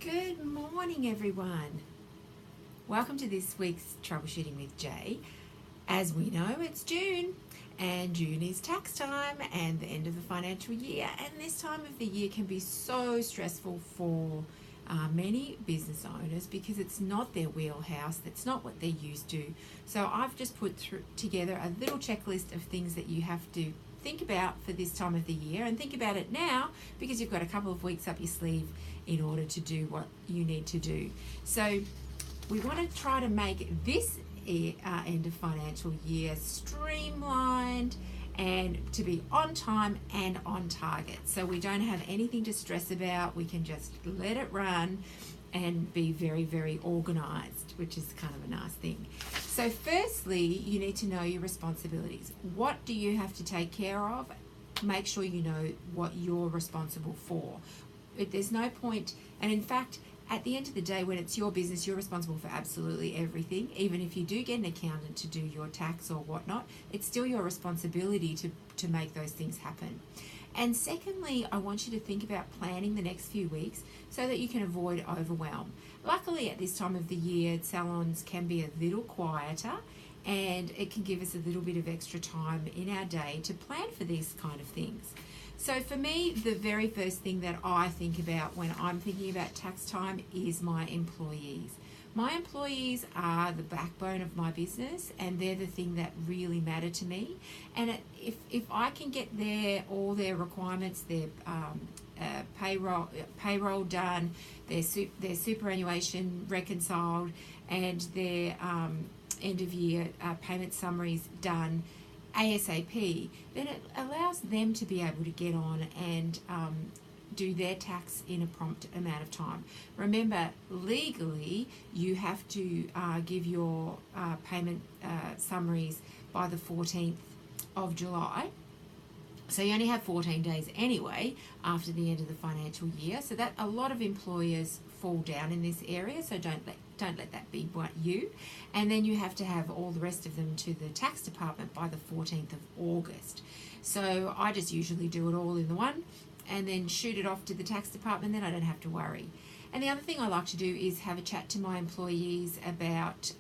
Good morning, everyone. Welcome to this week's Troubleshooting with Jay. As we know, it's June, and June is tax time and the end of the financial year, and this time of the year can be so stressful for many business owners because it's not their wheelhouse, that's not what they're used to. So I've just put together a little checklist of things that you have to think about for this time of the year, and think about it now because you've got a couple of weeks up your sleeve in order to do what you need to do. So we want to try to make this end of financial year streamlined and to be on time and on target, so we don't have anything to stress about. We can just let it run and be very, very organized, which is kind of a nice thing. So firstly, you need to know your responsibilities. What do you have to take care of? Make sure you know what you're responsible for. There's no point, and in fact, at the end of the day, when it's your business, you're responsible for absolutely everything. Even if you do get an accountant to do your tax or whatnot, it's still your responsibility to make those things happen. And secondly, I want you to think about planning the next few weeks so that you can avoid overwhelm. Luckily, at this time of the year, salons can be a little quieter, and it can give us a little bit of extra time in our day to plan for these kind of things. So for me, the very first thing that I think about when I'm thinking about tax time is my employees. My employees are the backbone of my business, and they're the thing that really matter to me. And if I can get all their requirements, their payroll done, their superannuation reconciled, and their end of year payment summaries done ASAP, then it allows them to be able to get on and do their tax in a prompt amount of time. Remember, legally, you have to give your payment summaries by the 14th of July. So you only have 14 days anyway after the end of the financial year. So that a lot of employers fall down in this area. So don't let that be what you. And then you have to have all the rest of them to the tax department by the 14th of August. So I just usually do it all in the one and then shoot it off to the tax department. Then I don't have to worry. And the other thing I like to do is have a chat to my employees about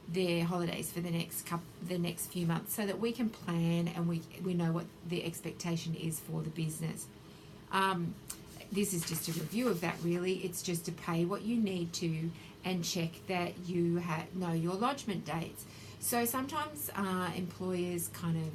their holidays for the next few months, so that we can plan and we know what the expectation is for the business. This is just a review of that, really. It's just to pay what you need to and check that you know your lodgement dates. So sometimes employers kind of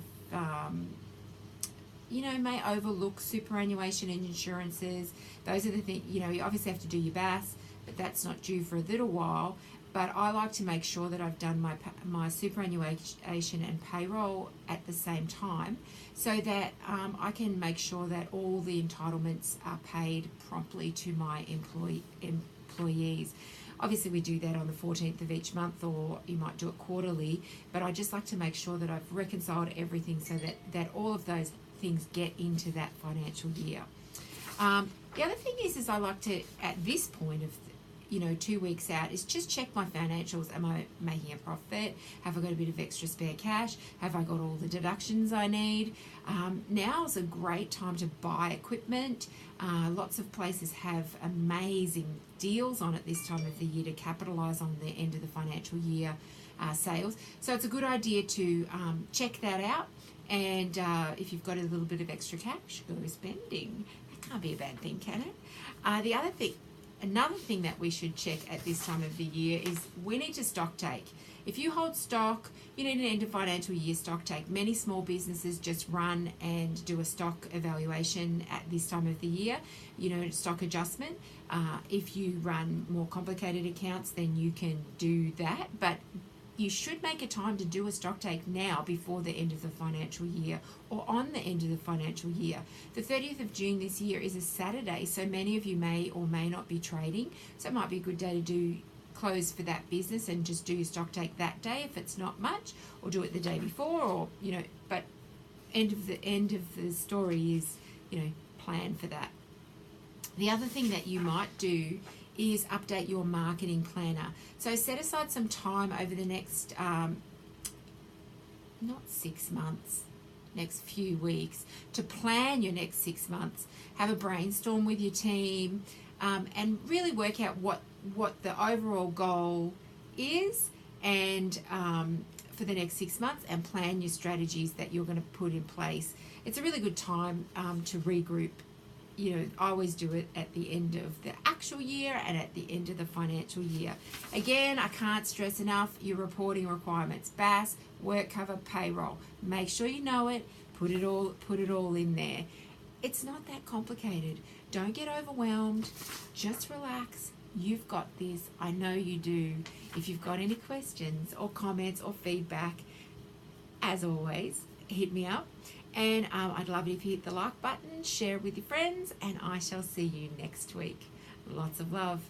may overlook superannuation and insurances. Those are the things, you obviously have to do your BAS, but that's not due for a little while. But I like to make sure that I've done my superannuation and payroll at the same time, so that I can make sure that all the entitlements are paid promptly to my employees. Obviously, we do that on the 14th of each month, or you might do it quarterly, but I just like to make sure that I've reconciled everything so that all of those things get into that financial year. The other thing is I like to, at this point of 2 weeks out, is just check my financials. Am I making a profit? Have I got a bit of extra spare cash? Have I got all the deductions I need? Now is a great time to buy equipment. Lots of places have amazing deals on it this time of the year to capitalize on the end of the financial year sales. So it's a good idea to check that out. And if you've got a little bit of extra cash, go spending. That can't be a bad thing, can it? Another thing that we should check at this time of the year is we need to stock take. If you hold stock, you need an end of financial year stock take. Many small businesses just run and do a stock evaluation at this time of the year, stock adjustment. If you run more complicated accounts, then you can do that. But you should make a time to do a stock take now before the end of the financial year, or on the end of the financial year. The 30th of June this year is a Saturday, so many of you may or may not be trading. So it might be a good day to close for that business and just do your stock take that day if it's not much, or do it the day before, or but end of the story is plan for that. The other thing that you might do is update your marketing planner. So set aside some time over the next, not 6 months, next few weeks, to plan your next 6 months. Have a brainstorm with your team, and really work out what the overall goal is, and for the next 6 months, and plan your strategies that you're going to put in place. It's a really good time to regroup. I always do it at the end of the actual year and at the end of the financial year. Again, I can't stress enough your reporting requirements: BAS, Workcover, Payroll. Make sure you know it. Put it all in there. It's not that complicated. Don't get overwhelmed. Just relax. You've got this. I know you do. If you've got any questions or comments or feedback, as always, hit me up. And I'd love it if you hit the like button, share it with your friends, and I shall see you next week. Lots of love.